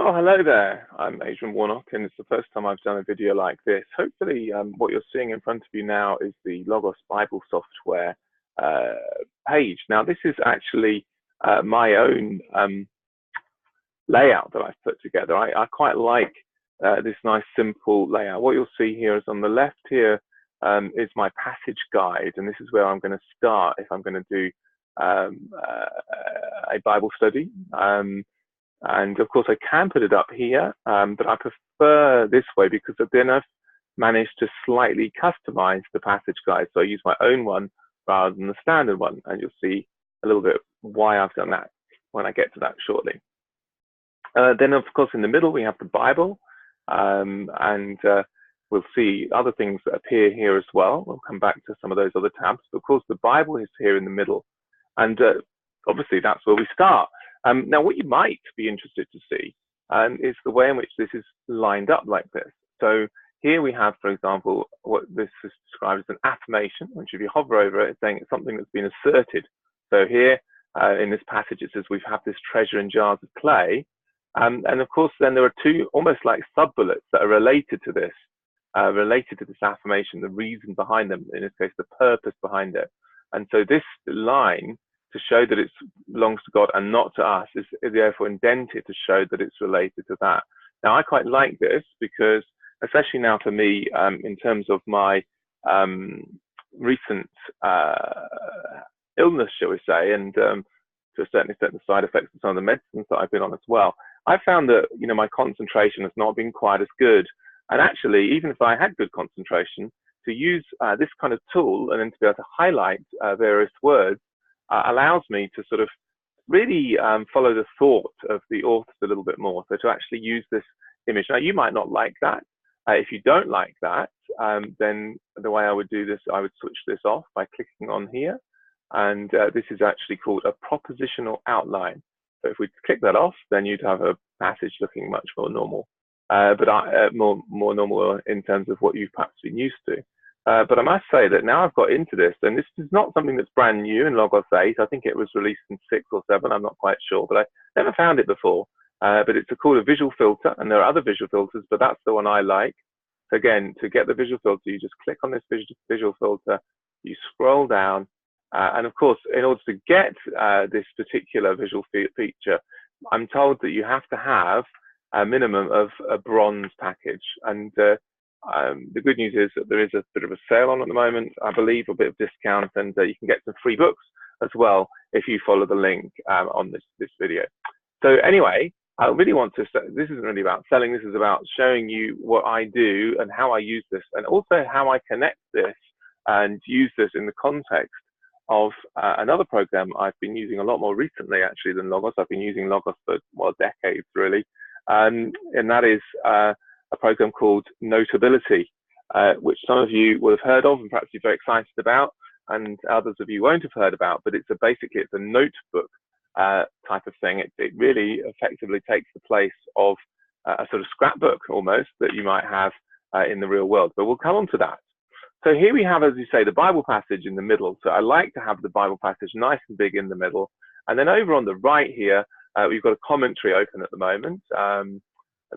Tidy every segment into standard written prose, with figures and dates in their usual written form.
Well, hello there. I'm Adrian Warnock, and it's the first time I've done a video like this. Hopefully, what you're seeing in front of you now is the Logos Bible software uh, page. Now, this is actually my own layout that I've put together. I quite like this nice, simple layout. What you'll see here is on the left here is my passage guide, and this is where I'm going to start if I'm going to do a Bible study. And of course, I can put it up here, but I prefer this way because then I've managed to slightly customize the passage guide. So I use my own one rather than the standard one. And you'll see a little bit why I've done that when I get to that shortly. Then, of course, in the middle, we have the Bible. We'll see other things that appear here as well. We'll come back to some of those other tabs. But of course, the Bible is here in the middle. And obviously, that's where we start. Now, what you might be interested to see is the way in which this is lined up like this. So here we have, for example, what this is described as an affirmation, which if you hover over it, it's saying it's something that's been asserted. So here in this passage, it says we have this treasure in jars of clay. And of course, then there are two almost like sub-bullets that are related to this affirmation, the reason behind them, in this case, the purpose behind it. And so this line, to show that it belongs to God and not to us, is therefore indented to show that it's related to that. Now, I quite like this because, especially now for me, in terms of my recent illness, shall we say, and to a certain extent, the side effects of some of the medicines that I've been on as well, I found that, my concentration has not been quite as good. And actually, even if I had good concentration, to use this kind of tool and then to be able to highlight various words, allows me to sort of really follow the thought of the authors a little bit more. So to actually use this image. Now, you might not like that. If you don't like that, then the way I would do this, I would switch this off by clicking on here. And this is actually called a propositional outline. So if we click that off, then you'd have a passage looking much more normal, more normal in terms of what you've perhaps been used to. But I must say that now I've got into this, and this is not something that's brand new in Logos 8. I think it was released in 6 or 7. I'm not quite sure, but I never found it before. But it's called a visual filter, and there are other visual filters, but that's the one I like. So again, to get the visual filter, you just click on this visual filter, you scroll down, and of course, in order to get this particular visual feature, I'm told that you have to have a minimum of a bronze package. And the good news is that there is a bit of a sale on at the moment, I believe, a bit of discount, and you can get some free books as well if you follow the link on this video. So anyway, I really want to say, this isn't really about selling, this is about showing you what I do and how I use this, and also how I connect this and use this in the context of another program I've been using a lot more recently actually than Logos. I've been using Logos for, well, decades really, and that is a program called Notability, which some of you will have heard of and perhaps you're very excited about, and others of you won't have heard about, but basically it's a notebook type of thing. It really effectively takes the place of a sort of scrapbook almost that you might have in the real world, but we'll come on to that. So here we have, as you say, the Bible passage in the middle. So I like to have the Bible passage nice and big in the middle. And then over on the right here, we've got a commentary open at the moment.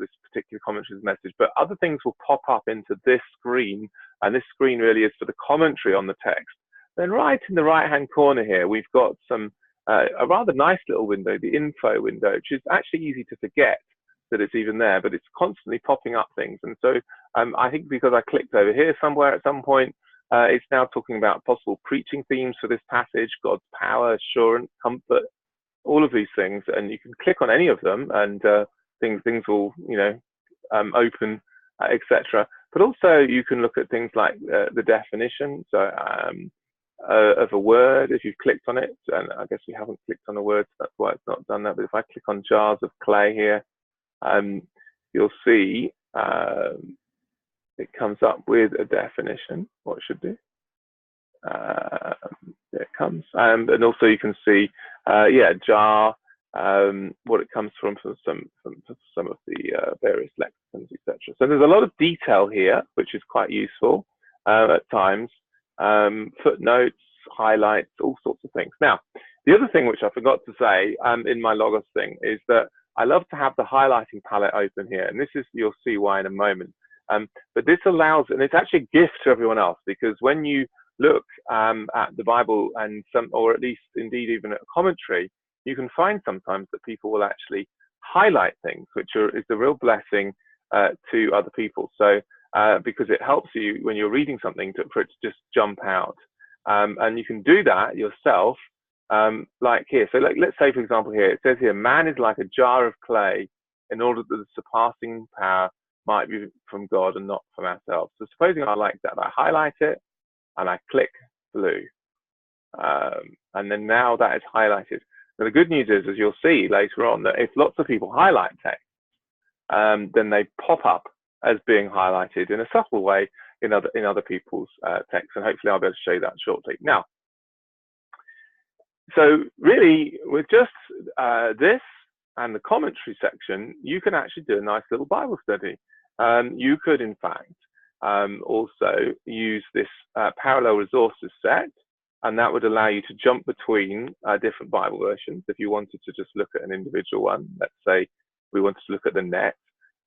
This particular commentary is a message, but other things will pop up into this screen. And this screen really is for the commentary on the text. Then right in the right-hand corner here, we've got a rather nice little window, the info window, which is actually easy to forget that it's even there, but it's constantly popping up things. And so I think because I clicked over here somewhere at some point, it's now talking about possible preaching themes for this passage, God's power, assurance, comfort, all of these things. And you can click on any of them and things will, open, etc. But also you can look at things like the definition of a word if you've clicked on it. And I guess we haven't clicked on a word, so that's why it's not done that. But if I click on jars of clay here, you'll see it comes up with a definition, what it should do. There it comes. And also you can see, jar, what it comes from some of the various lexicons, etc. So there's a lot of detail here, which is quite useful at times. Footnotes, highlights, all sorts of things. Now, the other thing which I forgot to say in my Logos thing is that I love to have the highlighting palette open here, and this is, you'll see why in a moment. But this allows, and it's actually a gift to everyone else, because when you look at the Bible and or at least indeed even at a commentary, you can find sometimes that people will actually highlight things, which is a real blessing to other people. So because it helps you when you're reading something for it to just jump out. And you can do that yourself, like here. So let's say, for example, here, it says here, man is like a jar of clay in order that the surpassing power might be from God and not from ourselves. So supposing I like that, I highlight it and I click blue. And then now that is highlighted. Now the good news is, as you'll see later on, that if lots of people highlight text, then they pop up as being highlighted in a subtle way in other people's text, and hopefully I'll be able to show you that shortly. Now, so really, with just this and the commentary section, you can actually do a nice little Bible study. You could, in fact, also use this parallel resources set, and that would allow you to jump between different Bible versions. If you wanted to just look at an individual one, let's say we wanted to look at the Net,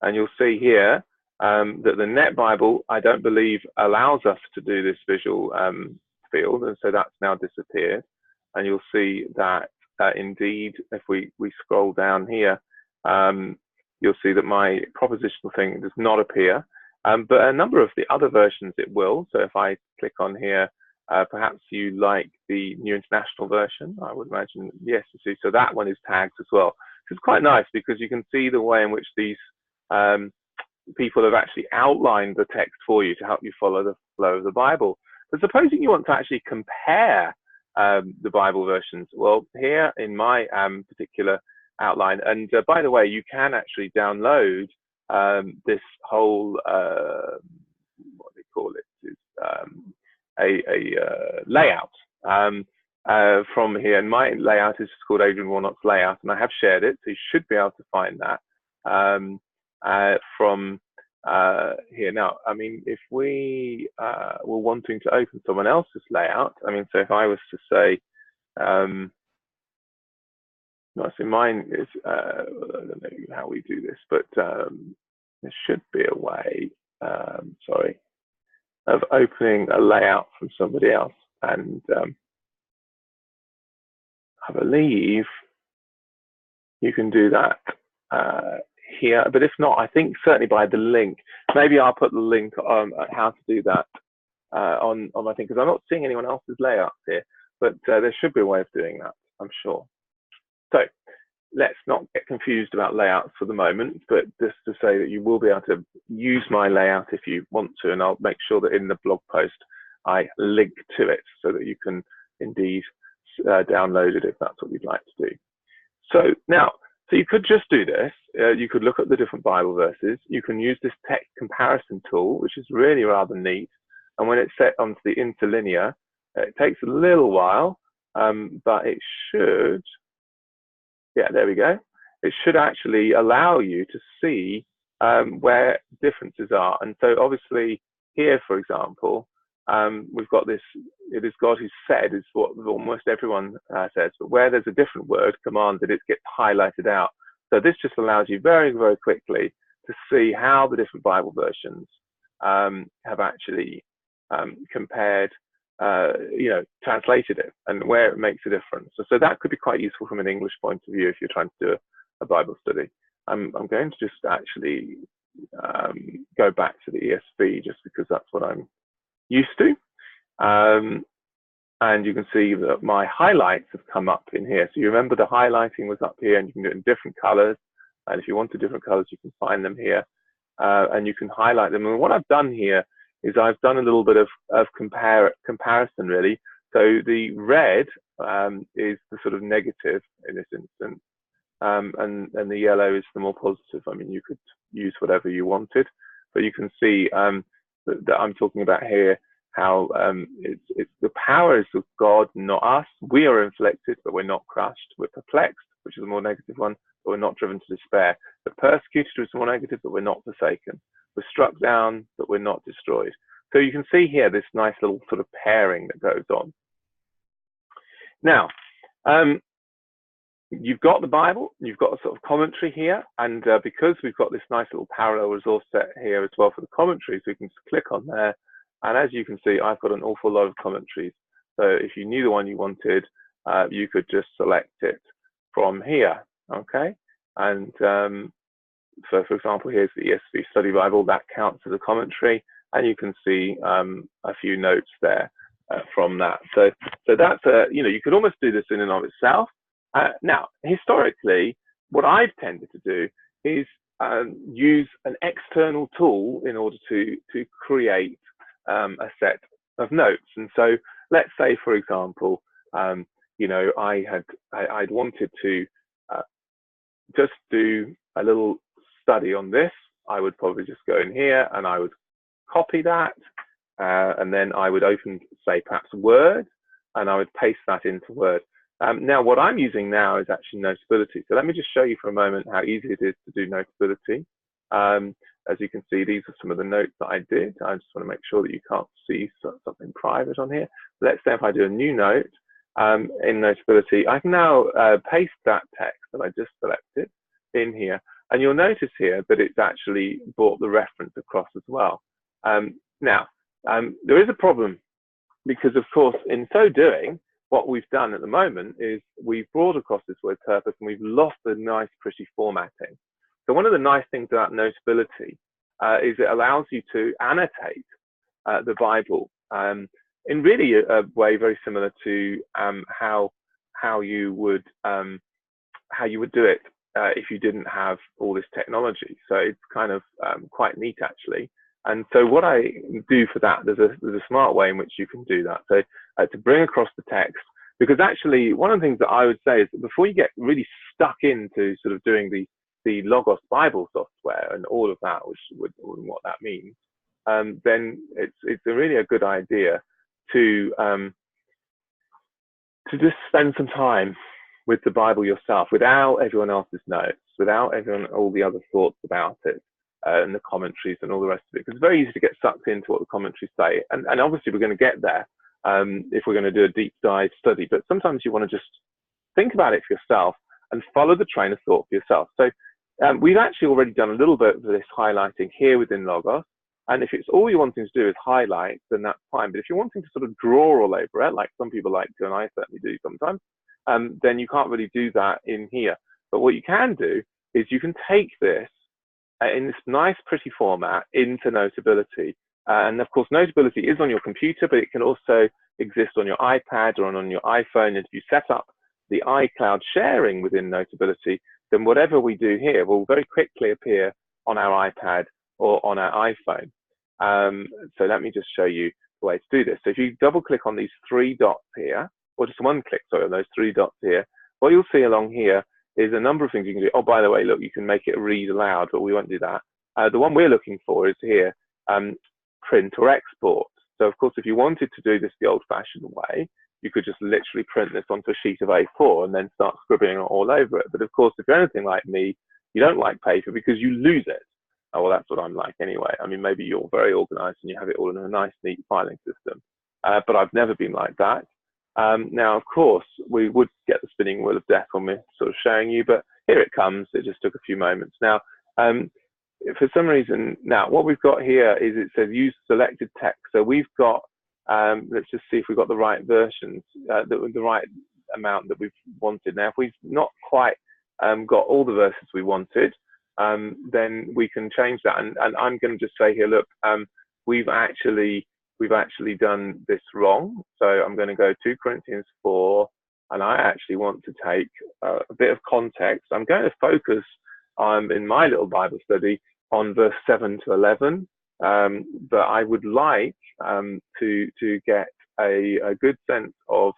and you'll see here that the Net Bible, I don't believe, allows us to do this visual field, and so that's now disappeared. And you'll see that indeed, if we scroll down here, you'll see that my propositional thing does not appear, but a number of the other versions it will. So if I click on here, perhaps you like the New International Version, I would imagine, yes, you see, so that one is tagged as well. So it's quite nice because you can see the way in which these people have actually outlined the text for you to help you follow the flow of the Bible. But supposing you want to actually compare the Bible versions, well, here in my particular outline, and by the way, you can actually download this whole, what they call it, is a layout from here. And my layout is called Adrian Warnock's layout, and I have shared it, so you should be able to find that from here. Now, I mean, if we were wanting to open someone else's layout, I mean, so if I was to say, no, so mine is, I don't know how we do this, but there should be a way, sorry, of opening a layout from somebody else. And I believe you can do that here, but if not, I think certainly by the link. Maybe I'll put the link on how to do that on my thing, because I'm not seeing anyone else's layouts here, but there should be a way of doing that, I'm sure. So let's not get confused about layouts for the moment, but just to say that you will be able to use my layout if you want to, and I'll make sure that in the blog post I link to it so that you can indeed download it if that's what you'd like to do. So now, so you could just do this. You could look at the different Bible verses. You can use this text comparison tool, which is really rather neat. And when it's set onto the interlinear, it takes a little while, but it should, yeah, there we go. It should actually allow you to see where differences are. And so obviously here, for example, we've got this, it is God who said, is what almost everyone says, but where there's a different word commanded, it gets highlighted out. So this just allows you very, very quickly to see how the different Bible versions have actually compared, translated it and where it makes a difference. So that could be quite useful from an English point of view if you're trying to do a Bible study. I'm going to just actually go back to the ESV just because that's what I'm used to. And you can see that my highlights have come up in here. So you remember the highlighting was up here, and you can do it in different colors. And if you want the different colors, you can find them here, and you can highlight them. And what I've done here is I've done a little bit of comparison, really. So the red is the sort of negative in this instance, and the yellow is the more positive. I mean, you could use whatever you wanted, but you can see that I'm talking about here how it's the power is of God, not us. We are inflicted, but we're not crushed. We're perplexed, which is a more negative one, but we're not driven to despair. We're persecuted, which is more negative, but we're not forsaken. We're struck down, but we're not destroyed. So you can see here this nice little sort of pairing that goes on. Now, you've got the Bible, you've got a sort of commentary here, and because we've got this nice little parallel resource set here as well for the commentaries, we can just click on there, and as you can see, I've got an awful lot of commentaries. So if you knew the one you wanted, you could just select it from here, okay? And so, for example, here's the ESV Study Bible, that counts as a commentary, and you can see a few notes there from that. So that's you could almost do this in and of itself. Now, historically, what I've tended to do is use an external tool in order to create a set of notes. And so, let's say, for example, I'd wanted to just do a little study on this. I would probably just go in here and I would copy that, and then I would open, say, perhaps Word, and I would paste that into Word. Now, what I'm using now is actually Notability. So let me just show you for a moment how easy it is to do Notability. As you can see, these are some of the notes that I did. I just want to make sure that you can't see something private on here. Let's say if I do a new note in Notability, I can now paste that text that I just selected in here. And you'll notice here that it's actually brought the reference across as well. Now, there is a problem because, of course, in so doing, what we've done at the moment is we've brought across this word purpose and we've lost the nice, pretty formatting. So one of the nice things about Notability is it allows you to annotate the Bible in really a way very similar to how you would do it if you didn't have all this technology. So it's kind of quite neat, actually. And so what I do for that, there's a smart way in which you can do that. So to bring across the text, because actually one of the things that I would say is that before you get really stuck into sort of doing the Logos Bible software and all of that, what that means, then it's really a good idea to just spend some time with the Bible yourself, without everyone else's notes, without all the other thoughts about it, and the commentaries and all the rest of it. Because it's very easy to get sucked into what the commentaries say, and obviously we're going to get there if we're going to do a deep dive study. But sometimes you want to just think about it for yourself and follow the train of thought for yourself. So we've actually already done a little bit of this highlighting here within Logos. And if it's all you're wanting to do is highlight, then that's fine. But if you're wanting to sort of draw all over it, like some people like to, and I certainly do sometimes, then you can't really do that in here. But what you can do is you can take this in this nice, pretty format into Notability. And of course, Notability is on your computer, but it can also exist on your iPad or on your iPhone. And if you set up the iCloud sharing within Notability, then whatever we do here will very quickly appear on our iPad or on our iPhone. So let me just show you the way to do this. So if you double click on these three dots here, or just one click, sorry, on those three dots here, what you'll see along here is a number of things you can do. Oh, by the way, look, you can make it read aloud, but we won't do that. The one we're looking for is here, print or export. So of course, if you wanted to do this the old-fashioned way, you could just literally print this onto a sheet of A4 and then start scribbling all over it. But of course, if you're anything like me, you don't like paper because you lose it. Oh, well, that's what I'm like anyway. I mean, maybe you're very organized and you have it all in a nice, neat filing system. But I've never been like that. Now, of course, we would get the spinning wheel of death when we're sort of showing you, but here it comes. It just took a few moments. Now, for some reason, now what we've got here is it says use selected text. So we've got, let's just see if we've got the right versions, the right amount that we've wanted. Now, if we've not quite got all the verses we wanted, then we can change that. And I'm going to just say here, look, we've actually done this wrong. So I'm going to go 2 Corinthians 4, and I actually want to take a bit of context. I'm going to focus in my little Bible study on verse 7 to 11, but I would like to get a good sense of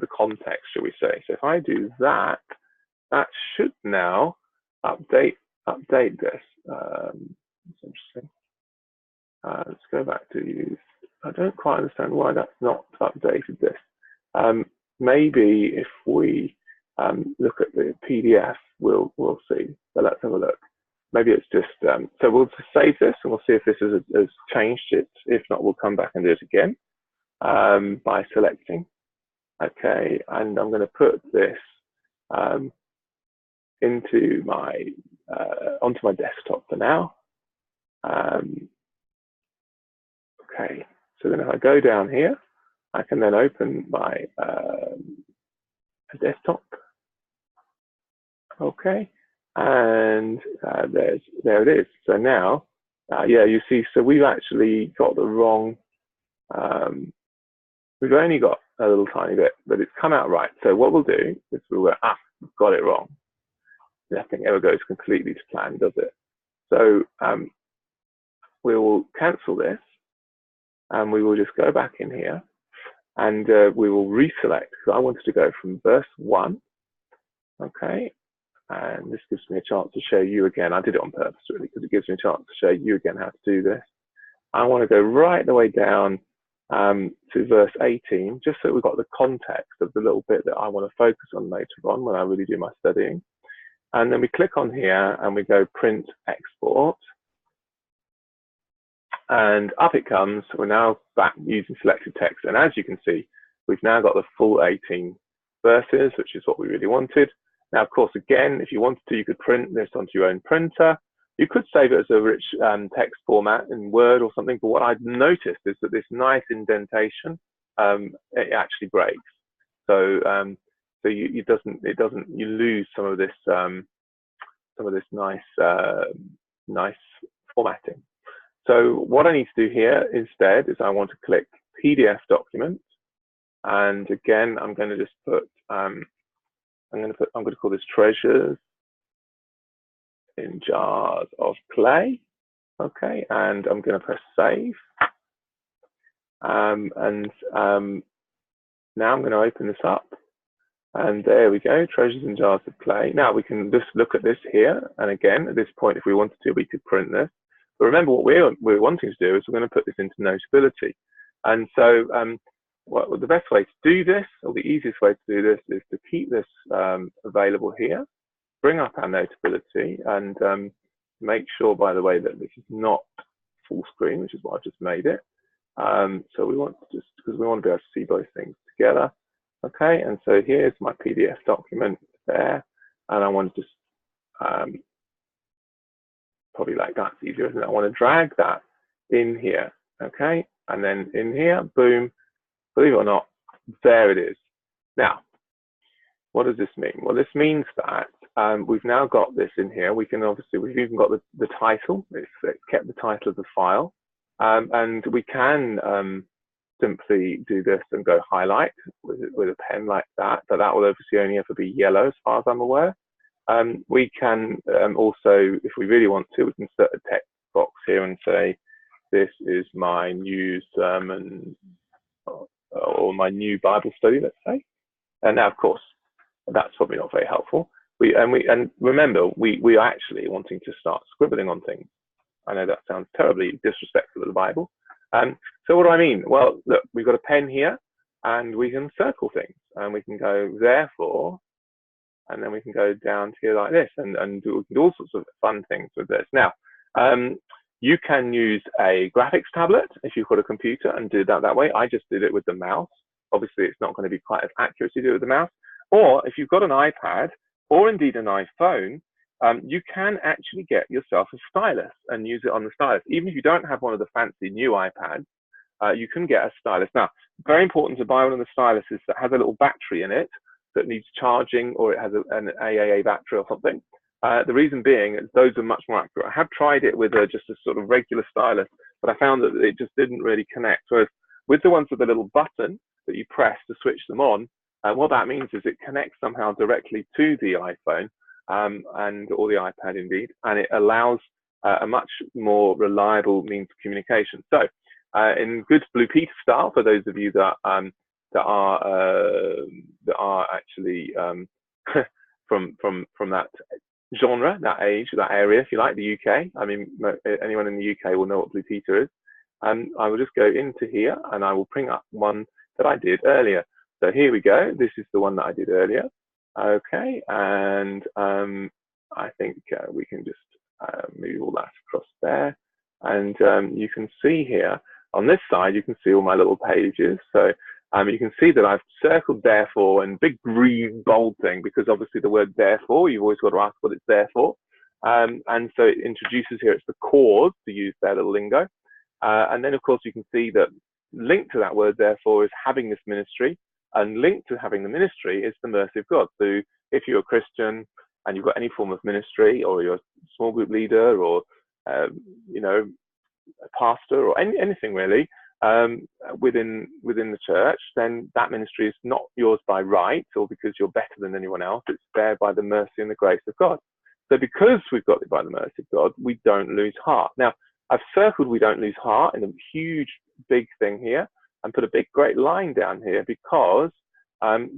the context, shall we say. So if I do that, that should now update this. That's interesting. Let's go back to use. I don't quite understand why that's not updated this. Maybe if we look at the PDF, we'll see. So let's have a look. Maybe it's just, so we'll just save this and we'll see if this has changed it. If not, we'll come back and do it again. by selecting. Okay, and I'm going to put this into my onto my desktop for now. Okay, so then if I go down here, I can then open my desktop. Okay, and there it is. So now, yeah, you see, so we've actually got the wrong. We've only got a little tiny bit, but it's come out right. So what we'll do is we'll go, we've got it wrong. Nothing ever goes completely to plan, does it? So we will cancel this, and we will just go back in here, and we will reselect, because I wanted to go from verse 1. Okay, and this gives me a chance to show you again. I did it on purpose, really, because it gives me a chance to show you again how to do this. I want to go right the way down to verse 18, just so we've got the context of the little bit that I want to focus on later on when I really do my studying. And then we click on here and we go print export. And up it comes. We're now back using selected text. And as you can see, we've now got the full 18 verses, which is what we really wanted. Now, of course, again, if you wanted to, you could print this onto your own printer. You could save it as a rich text format in Word or something. But what I've noticed is that this nice indentation, it actually breaks. So so you lose some of this nice formatting. So what I need to do here instead is I want to click PDF document, and again I'm going to just put I'm going to call this treasures in jars of clay. Okay, and I'm going to press save, and now I'm going to open this up. And there we go, treasures in jars of clay. Now we can just look at this here. And again, at this point, if we wanted to, we could print this. But remember, what we're wanting to do is we're going to put this into Notability. And so well, the best way to do this, or the easiest way to do this, is to keep this available here, bring up our Notability, and make sure, by the way, that this is not full screen, which is what I've just made it. So we want to just, because we want to be able to see both things together. Okay, and so here's my PDF document there, and I want to just probably like that's easier, isn't it? I want to drag that in here, okay, and then in here, boom, believe it or not, there it is. Now, what does this mean? Well, this means that we've now got this in here. We've even got the title. It's kept the title of the file, and we can simply do this and go highlight with a pen like that, but that will obviously only ever be yellow as far as I'm aware. We can also, if we really want to, we can insert a text box here and say, this is my new sermon or my new Bible study, let's say. And now, of course, that's probably not very helpful. And remember, we are actually wanting to start scribbling on things. I know that sounds terribly disrespectful of the Bible. So what do I mean? Well, look, we've got a pen here, and we can circle things, and we can go therefore, and then we can go down to here like this, and do all sorts of fun things with this. Now, you can use a graphics tablet if you've got a computer and do that way. I just did it with the mouse. Obviously, it's not going to be quite as accurate to do it with the mouse. Or if you've got an iPad or indeed an iPhone, you can actually get yourself a stylus and use it on the stylus. Even if you don't have one of the fancy new iPads, you can get a stylus. Now, very important to buy one of the styluses that has a little battery in it that needs charging, or it has an AAA battery or something. The reason being is those are much more accurate. I have tried it with just a sort of regular stylus, but I found that it just didn't really connect. Whereas with the ones with the little button that you press to switch them on, what that means is it connects somehow directly to the iPhone or the iPad indeed, and it allows a much more reliable means of communication. So in good Blue Peter style, for those of you that are actually from that genre, that age, that area, if you like, the UK. I mean, anyone in the UK will know what Blue Peter is. I will just go into here and I will bring up one that I did earlier. So here we go. This is the one that I did earlier. Okay, and I think we can just move all that across there. And you can see here On this side, you can see all my little pages. So you can see that I've circled therefore in big green bold thing, because obviously the word therefore, you've always got to ask what it's there for. And so it introduces here, it's the cause, to use their little lingo. And then, of course, you can see that linked to that word therefore is having this ministry, and linked to having the ministry is the mercy of God. So if you're a Christian and you've got any form of ministry, or you're a small group leader, or you know, a pastor, or anything really, within the church, then that ministry is not yours by right or because you're better than anyone else. It's there by the mercy and the grace of God. So because we've got it by the mercy of God, we don't lose heart. Now, I've circled we don't lose heart in a huge big thing here, and put a big great line down here, because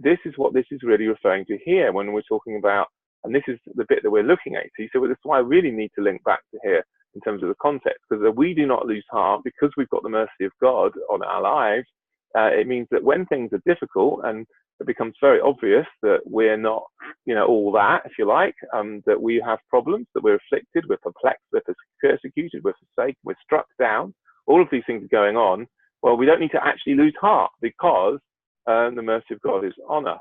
this is what this is really referring to here when we're talking about, and this is the bit that we're looking at. So that's why I really need to link back to here in terms of the context, because we do not lose heart because we've got the mercy of God on our lives. It means that when things are difficult and it becomes very obvious that we're not, you know, all that, if you like, that we have problems, that we're afflicted, we're perplexed, we're persecuted, we're forsaken, we're struck down, all of these things are going on. Well, we don't need to actually lose heart, because the mercy of God is on us.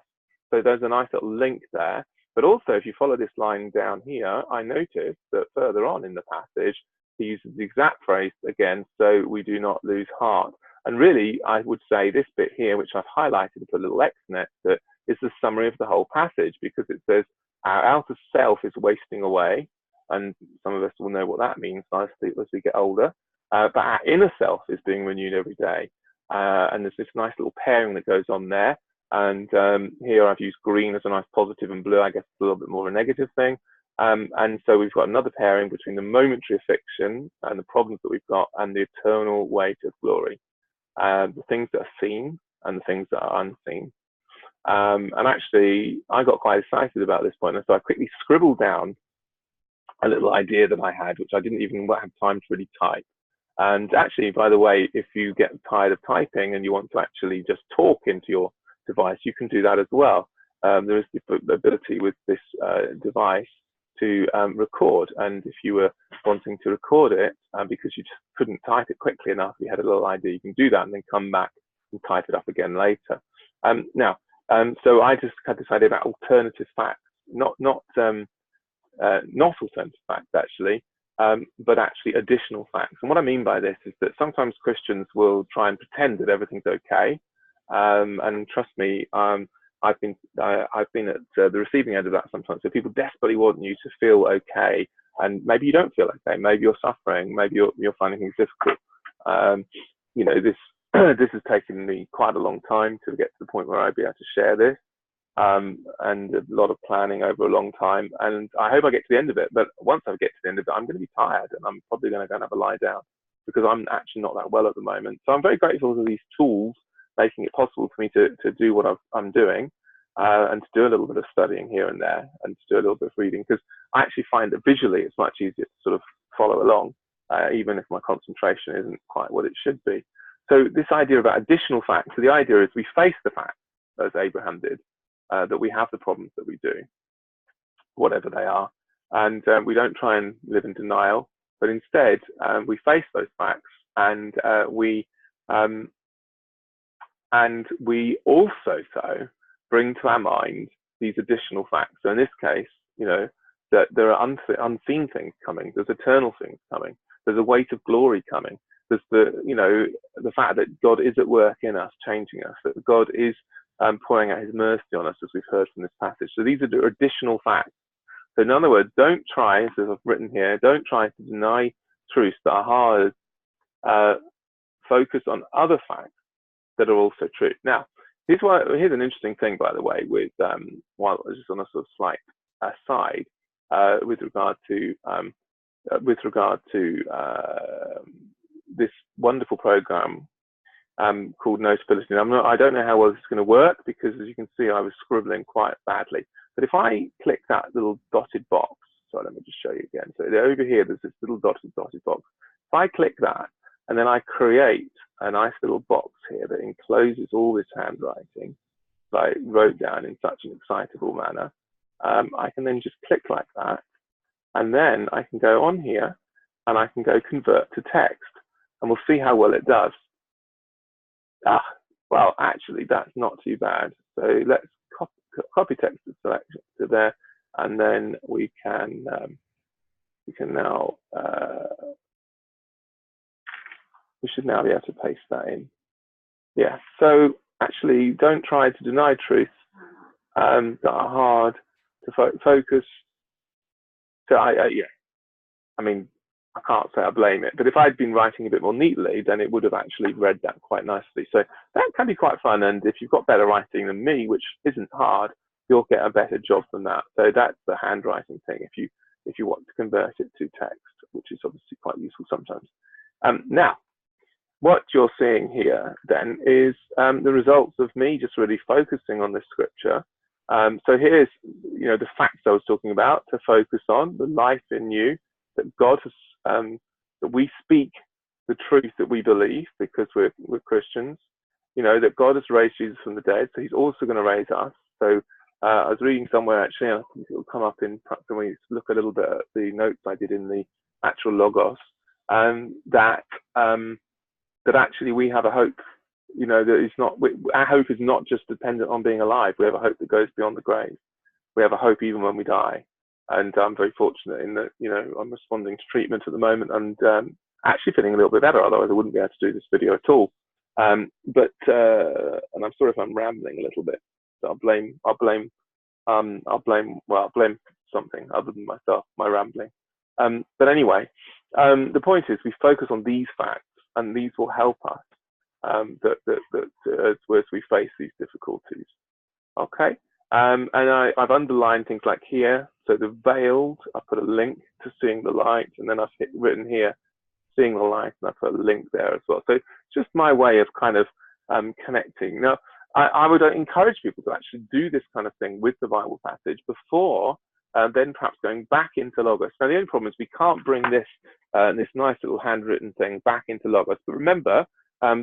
So there's a nice little link there. But also, if you follow this line down here, I noticed that further on in the passage, he uses the exact phrase again, so we do not lose heart. And really, I would say this bit here, which I've highlighted and put a little X next to it, is the summary of the whole passage, because it says our outer self is wasting away. And some of us will know what that means as we get older. But our inner self is being renewed every day. And there's this nice little pairing that goes on there. And here I've used green as a nice positive, and blue, I guess, a little bit more of a negative thing. And so we've got another pairing between the momentary affliction and the problems that we've got, and the eternal weight of glory. The things that are seen and the things that are unseen. And actually, I got quite excited about this point, and so I quickly scribbled down a little idea that I had, which I didn't even have time to really type. And actually, by the way, if you get tired of typing and you want to actually just talk into your device, you can do that as well. There is the ability with this device to record, and if you were wanting to record it because you just couldn't type it quickly enough, you had a little idea, you can do that and then come back and type it up again later. So I just had this idea about alternative facts, not alternative facts actually, but actually additional facts. And what I mean by this is that sometimes Christians will try and pretend that everything's okay, and trust me, I've been at the receiving end of that sometimes. So people desperately want you to feel okay, and maybe you don't feel okay. Maybe you're suffering. Maybe you're finding things difficult. You know, this this has taken me quite a long time to get to the point where I'd be able to share this, and a lot of planning over a long time. And I hope I get to the end of it. But once I get to the end of it, I'm going to be tired, and I'm probably going to go and have a lie down, because I'm actually not that well at the moment. So I'm very grateful for these tools, making it possible for me to do what I'm doing, and to do a little bit of studying here and there, and to do a little bit of reading, because I actually find that visually it's much easier to sort of follow along, even if my concentration isn't quite what it should be. So this idea about additional facts, so the idea is we face the facts, as Abraham did, that we have the problems that we do, whatever they are, and we don't try and live in denial, but instead we face those facts, and we also bring to our mind these additional facts. So in this case, you know, that there are unseen things coming. There's eternal things coming. There's a weight of glory coming. There's the fact that God is at work in us, changing us. That God is pouring out His mercy on us, as we've heard from this passage. So these are additional facts. So in other words, don't try, as I've written here, don't try to deny truths that are hard. Focus on other facts that are also true. Now, here's an interesting thing, by the way, with while just on a sort of slight aside, with regard to this wonderful program called Notability. I don't know how well this is going to work, because as you can see, I was scribbling quite badly. But if I click that little dotted box, so let me just show you again. So over here, there's this little dotted box. If I click that, and then I create a nice little box here that encloses all this handwriting that I wrote down in such an excitable manner, I can then just click like that, and then I can go on here and I can go convert to text, and we'll see how well it does. Ah, well, actually, that's not too bad. So let's copy text to selection to there, and then we can now we should now be able to paste that in. Yeah. So actually, don't try to deny truth that are hard to focus. So yeah, I mean, I can't say I blame it, but if I'd been writing a bit more neatly, then it would have actually read that quite nicely. So that can be quite fun. And if you've got better writing than me, which isn't hard, you'll get a better job than that. So that's the handwriting thing. If you want to convert it to text, which is obviously quite useful sometimes. Now, what you're seeing here then is the results of me just really focusing on this scripture. So here's, the facts I was talking about to focus on, the life in you, that God has, that we speak the truth that we believe because we're Christians, that God has raised Jesus from the dead, so he's also going to raise us. So I was reading somewhere actually, and I think it'll come up in perhaps when we look a little bit at the notes I did in the actual Logos, that actually we have a hope, that it's not, our hope is not just dependent on being alive. We have a hope that goes beyond the grave. We have a hope even when we die. And I'm very fortunate in that, I'm responding to treatment at the moment and actually feeling a little bit better, otherwise I wouldn't be able to do this video at all. And I'm sorry if I'm rambling a little bit. So I'll blame something other than myself, my rambling. But anyway, the point is we focus on these facts, and these will help us as we face these difficulties. Okay, and I've underlined things like here. So the veiled, I put a link to seeing the light, and then I've written here, seeing the light, and I put a link there as well. So it's just my way of kind of connecting. Now, I would encourage people to actually do this kind of thing with the Bible passage before then perhaps going back into Logos. Now, the only problem is we can't bring this this nice little handwritten thing back into Logos. But remember,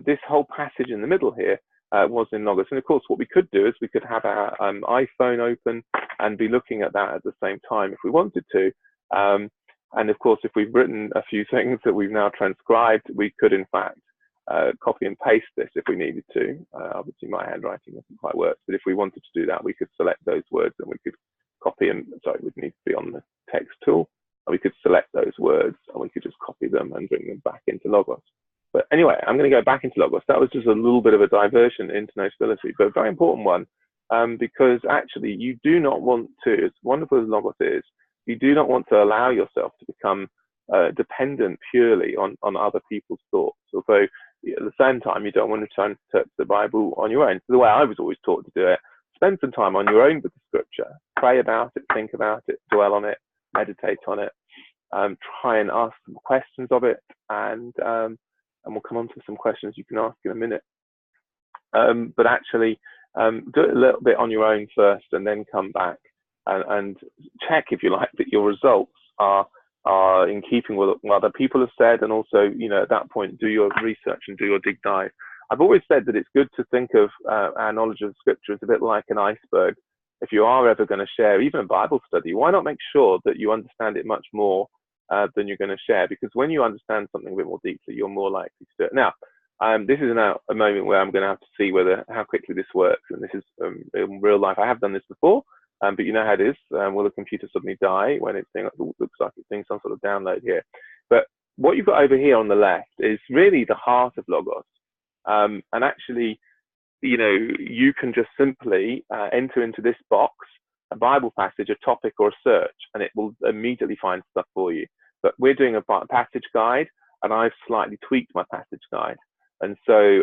this whole passage in the middle here was in Logos. And of course, what we could do is we could have our iPhone open and be looking at that at the same time if we wanted to. And of course, if we've written a few things that we've now transcribed, we could in fact copy and paste this if we needed to. Obviously, my handwriting doesn't quite work, but if we wanted to do that, we could select those words and we could copy them. Sorry, we'd need to be on the text tool. And we could select those words and we could just copy them and bring them back into Logos. But anyway, I'm going to go back into Logos. That was just a little bit of a diversion into Notability, but a very important one because actually you do not want to, as wonderful as Logos is, you do not want to allow yourself to become dependent purely on other people's thoughts. Although at the same time, you don't want to try and interpret the Bible on your own. So the way I was always taught to do it, spend some time on your own with the scripture, pray about it, think about it, dwell on it, meditate on it, try and ask some questions of it, and we'll come on to some questions you can ask in a minute. But actually, do it a little bit on your own first, and then come back and check, if you like, that your results are in keeping with what other people have said, and also, at that point, do your research and do your dig dive. I've always said that it's good to think of our knowledge of Scripture as a bit like an iceberg. If you are ever going to share even a Bible study, why not make sure that you understand it much more than you're going to share? Because when you understand something a bit more deeply, you're more likely to do it. Now, this is now a moment where I'm going to have to see how quickly this works. And this is in real life. I have done this before, but you know how it is. Will the computer suddenly die when it looks like it's doing some sort of download here? But what you've got over here on the left is really the heart of Logos. And actually, you can just simply enter into this box a Bible passage, a topic, or a search, and it will immediately find stuff for you. But we're doing a passage guide, and I've slightly tweaked my passage guide. And so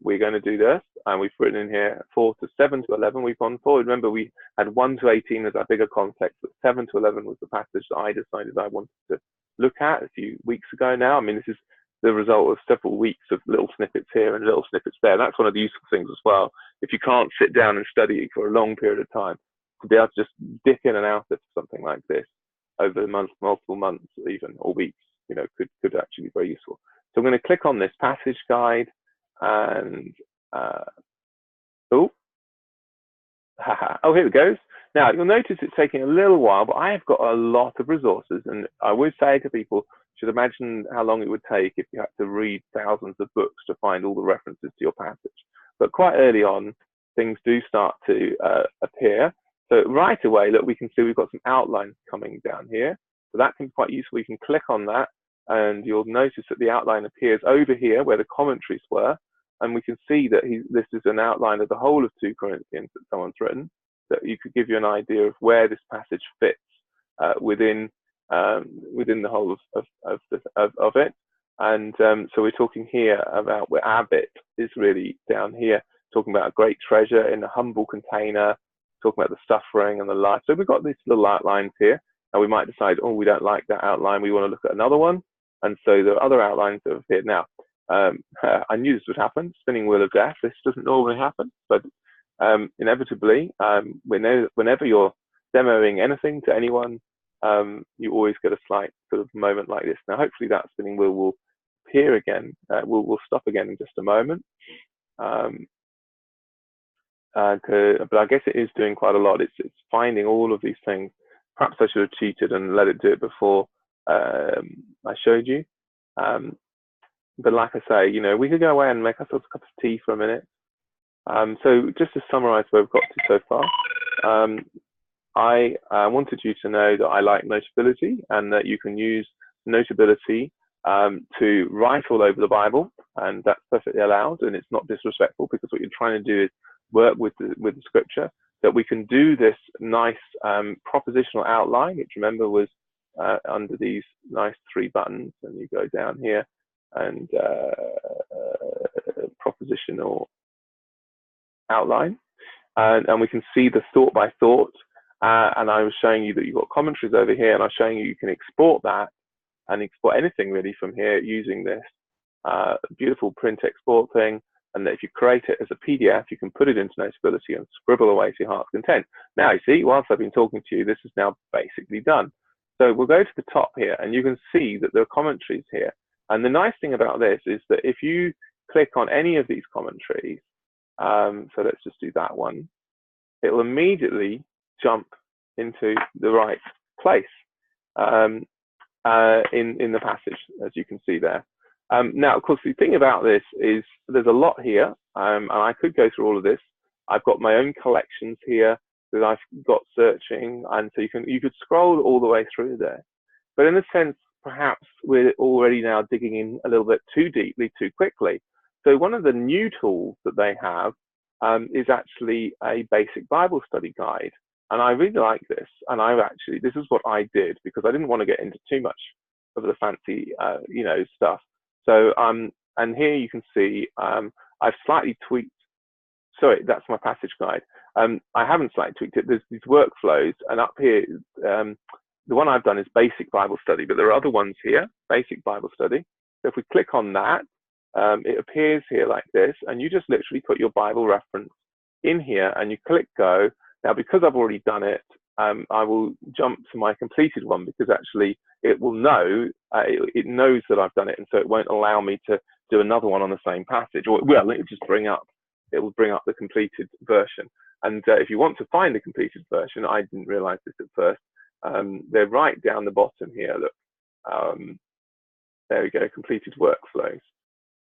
we're going to do this, and we've written in here 4 to 7 to 11. We've gone forward. Remember, we had 1 to 18 as our bigger context, but 7 to 11 was the passage that I decided I wanted to look at a few weeks ago now. I mean, this is the result of several weeks of little snippets here and little snippets there. That's one of the useful things as well. If you can't sit down and study for a long period of time, to be able to just dip in and out of something like this over multiple months even, or weeks, could actually be very useful. So I'm going to click on this passage guide and, oh, here it goes. Now, you'll notice it's taking a little while, but I have got a lot of resources. And I always say to people, Just imagine how long it would take if you had to read thousands of books to find all the references to your passage. But quite early on, things do start to appear. So right away, look, we can see we've got some outlines coming down here. So that can be quite useful. You can click on that, and you'll notice that the outline appears over here where the commentaries were. And we can see that this is an outline of the whole of 2 Corinthians that someone's written, that you could give you an idea of where this passage fits within the whole of it. And so we're talking here about where our bit is really down here, talking about a great treasure in a humble container, talking about the suffering and the life. So we've got these little outlines here, and we might decide, oh, we don't like that outline, we want to look at another one. And so there are other outlines that have appeared now. I knew this would happen, spinning wheel of death. This doesn't normally happen, but inevitably, whenever you're demoing anything to anyone, you always get a slight sort of moment like this. Now, hopefully that spinning wheel will appear again. We'll stop again in just a moment. But I guess it is doing quite a lot. It's finding all of these things. Perhaps I should have cheated and let it do it before I showed you. But like I say, you know, we could go away and make ourselves a cup of tea for a minute. So just to summarize where we've got to so far, I wanted you to know that I like Notability, and that you can use Notability to write all over the Bible, and that's perfectly allowed, and it's not disrespectful, because what you're trying to do is work with the scripture. That we can do this nice propositional outline, which remember was under these nice 3 buttons, and you go down here and propositional outline, and we can see the thought by thought. And I was showing you that you've got commentaries over here, and I was showing you can export that and export anything really from here using this beautiful print export thing. And that if you create it as a PDF, you can put it into Notability and scribble away to your heart's content. Now, you see, whilst I've been talking to you, this is now basically done. So we'll go to the top here, and you can see that there are commentaries here. And the nice thing about this is that if you click on any of these commentaries, so let's just do that one, it will immediately jump into the right place in the passage, as you can see there. Now, of course, the thing about this is there's a lot here, and I could go through all of this. I've got my own collections here that I've got searching, and so you could scroll all the way through there. But in a sense, perhaps we're already now digging in a little bit too deeply, too quickly. So one of the new tools that they have is actually a basic Bible study guide. And I really like this. And this is what I did, because I didn't want to get into too much of the fancy, stuff. So, and here you can see, I've slightly tweaked, sorry, that's my passage guide. I haven't slightly tweaked it. There's these workflows, and up here, the one I've done is basic Bible study, but there are other ones here, basic Bible study. So if we click on that, it appears here like this, and you just literally put your Bible reference in here and you click go. Now, because I've already done it, I will jump to my completed one, because actually it will know, it knows that I've done it, and so it won't allow me to do another one on the same passage. Or, well, it will bring up the completed version. And if you want to find the completed version, I didn't realize this at first, they're right down the bottom here, look. There we go, completed workflows.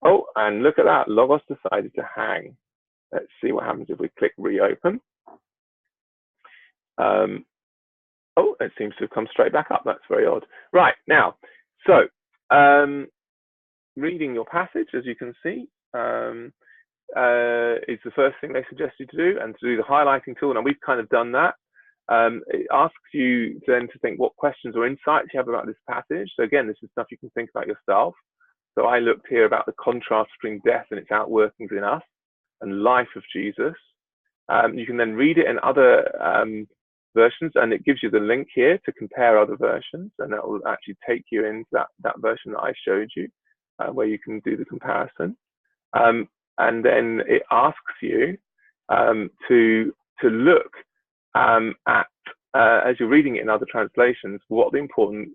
Oh, and look at that, Logos decided to hang. Let's see what happens if we click reopen. Oh, it seems to have come straight back up. That's very odd. Right, now, so reading your passage, as you can see, is the first thing they suggest you to do, and to do the highlighting tool. Now, we've kind of done that. It asks you then to think what questions or insights you have about this passage. So again, this is stuff you can think about yourself. So I looked here about the contrast between death and its outworkings in us and life of Jesus. You can then read it in other versions, and it gives you the link here to compare other versions, and that will actually take you into that version that I showed you, where you can do the comparison. And then it asks you to look at, as you're reading it in other translations, what the important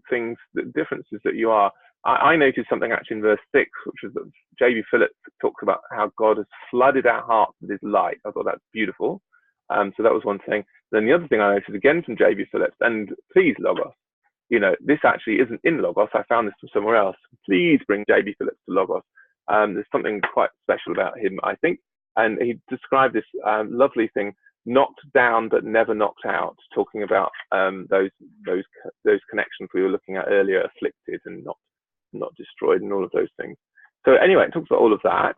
things, the differences that you are. I noticed something actually in verse 6, which is that J.B. Phillips talks about how God has flooded our hearts with his light. I thought that's beautiful. So that was one thing. Then the other thing I noticed again from J.B. Phillips, and please, Logos, this actually isn't in Logos. I found this from somewhere else. Please bring JB Phillips to Logos. There's something quite special about him, I think. And he described this lovely thing, knocked down but never knocked out, talking about those connections we were looking at earlier, afflicted and not destroyed, and all of those things. So anyway, it talks about all of that.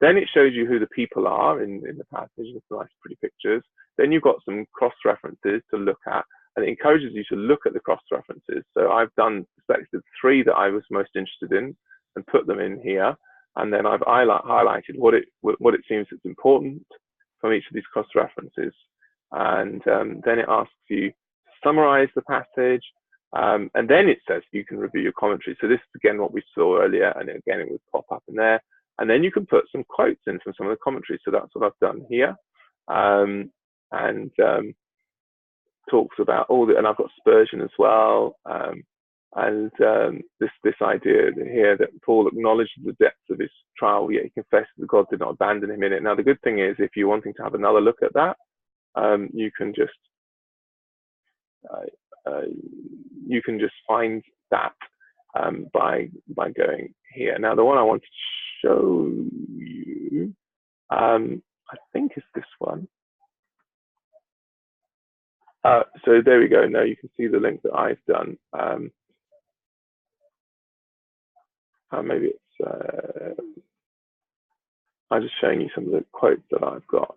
Then it shows you who the people are in the passage with nice, pretty pictures. Then you've got some cross-references to look at, and it encourages you to look at the cross-references. So I've selected 3 that I was most interested in and put them in here. And then I've highlighted what it seems is important from each of these cross-references. And then it asks you to summarize the passage. And then it says you can review your commentary. So this is again what we saw earlier, and again it would pop up in there. And then you can put some quotes in from some of the commentaries. So that's what I've done here. Talks about and I've got Spurgeon as well. This idea here that Paul acknowledged the depths of his trial, yet he confessed that God did not abandon him in it. Now, the good thing is, if you're wanting to have another look at that, you can just find that by going here. Now, the one I want to show you, I think is this one. So there we go. Now you can see the link that I've done. Maybe it's, I'm just showing you some of the quotes that I've got.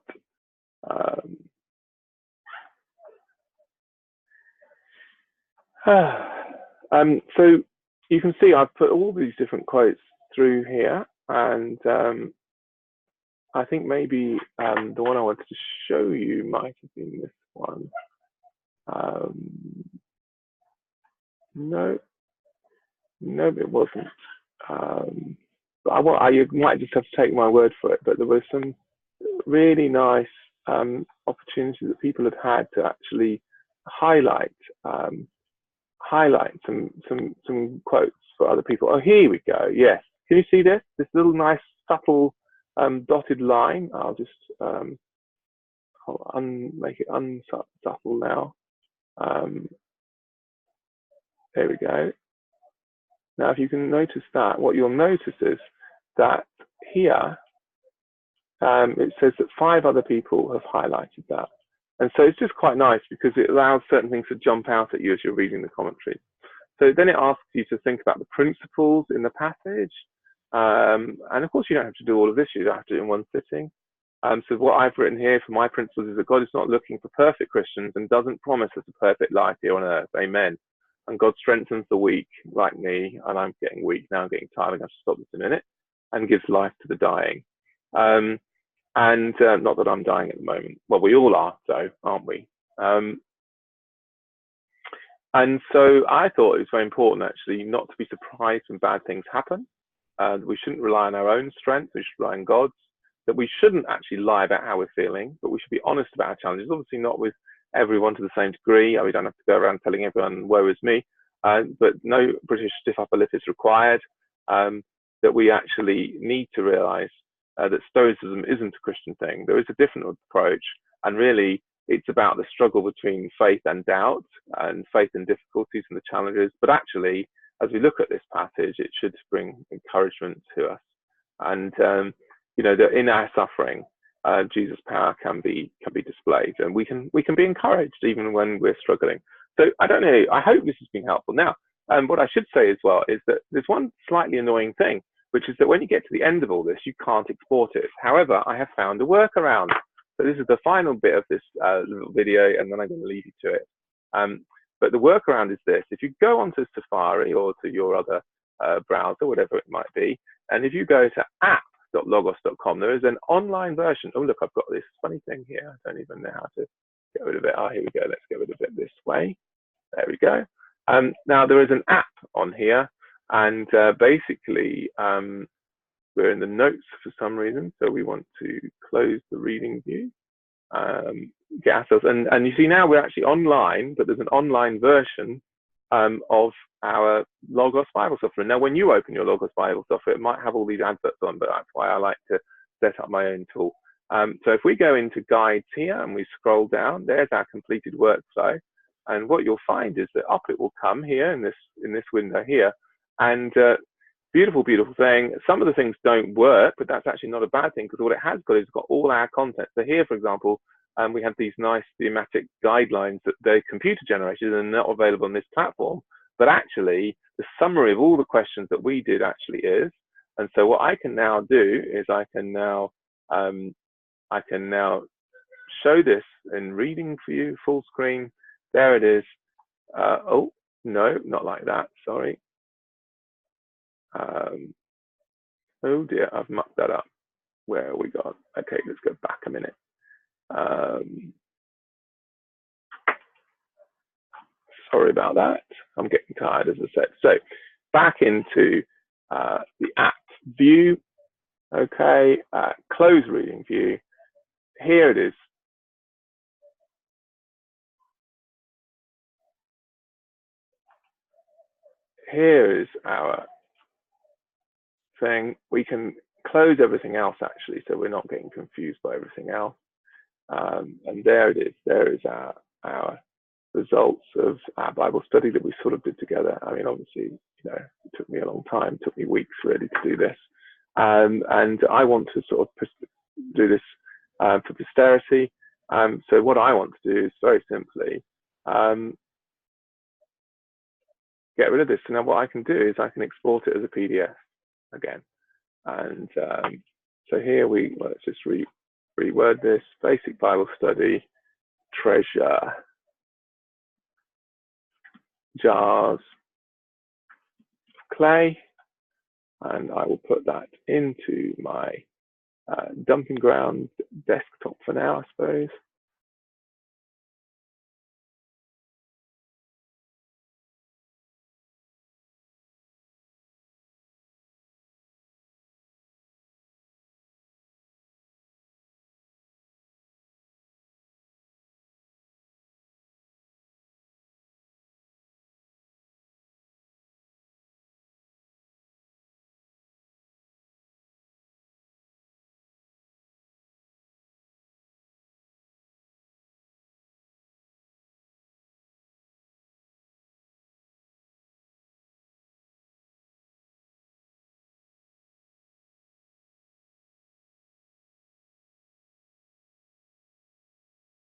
So you can see I've put all these different quotes through here, and I think maybe the one I wanted to show you might have been this one. No, it wasn't. But you might just have to take my word for it. But there were some really nice opportunities that people had to actually highlight some quotes for other people. Oh, here we go. Yes, can you see this? This little nice subtle dotted line. I'll just make it unsubtle now. There we go. Now, if you can notice that, what you'll notice is that here it says that 5 other people have highlighted that. And so it's just quite nice because it allows certain things to jump out at you as you're reading the commentary. So then it asks you to think about the principles in the passage. And of course, you don't have to do all of this. You don't have to do it in one sitting. So what I've written here for my principles is that God is not looking for perfect Christians and doesn't promise us a perfect life here on earth. Amen. And God strengthens the weak, like me, and I'm getting weak now, I'm getting tired, I'm going to stop this in a minute, and gives life to the dying. Not that I'm dying at the moment. Well, we all are, though, aren't we? And so I thought it was very important, actually, not to be surprised when bad things happen. We shouldn't rely on our own strength, we should rely on God's. That we shouldn't actually lie about how we're feeling, but we should be honest about our challenges. Obviously not with everyone to the same degree. We don't have to go around telling everyone, woe is me. But no British stiff upper lip is required. That we actually need to realize that Stoicism isn't a Christian thing. There is a different approach, and really it's about the struggle between faith and doubt, and faith and difficulties and the challenges. But actually, as we look at this passage, it should bring encouragement to us. And that in our suffering, Jesus' power can be displayed, and we can be encouraged even when we're struggling. So I don't know. I hope this has been helpful. Now, what I should say as well is that there's one slightly annoying thing, which is that when you get to the end of all this, you can't export it. However, I have found a workaround. So this is the final bit of this little video, and then I'm going to leave you to it. But the workaround is this: if you go onto Safari or to your other browser, whatever it might be, and if you go to app.logos.com, there is an online version. Oh, look, I've got this funny thing here. I don't even know how to get rid of it. Oh, here we go. Let's get rid of it this way. There we go. Now, there is an app on here, and basically, we're in the notes for some reason, so we want to close the reading view, get ourselves, and you see now we're actually online, but there's an online version of our Logos Bible software. Now, when you open your Logos Bible software, it might have all these adverts on, but that's why I like to set up my own tool. So if we go into guides here and we scroll down, there's our completed workflow. And what you'll find is that up it will come here in this window here, and beautiful, beautiful thing. Some of the things don't work, but that's actually not a bad thing, because what it has got is got all our content. So here, for example, we have these nice thematic guidelines that they're computer generated and not available on this platform. But actually, the summary of all the questions that we did actually is. And so what I can now do is I can now show this in reading for you, full screen. There it is. Oh, no, not like that. Sorry. Oh dear, I've mucked that up. Where have we gone? Okay, let's go back a minute. Sorry about that. I'm getting tired, as I said. So back into the app view. Okay, close reading view. Here it is. Here is our thing. We can close everything else actually, so we're not getting confused by everything else. And there it is. There is our results of our Bible study that we sort of did together. I mean, obviously, it took me a long time. It took me weeks really to do this. And I want to sort of do this for posterity. So what I want to do is very simply get rid of this. So now what I can do is I can export it as a PDF again. And so here let's just reword this: basic Bible study, treasure, jars, clay, and I will put that into my dumping ground desktop for now, I suppose.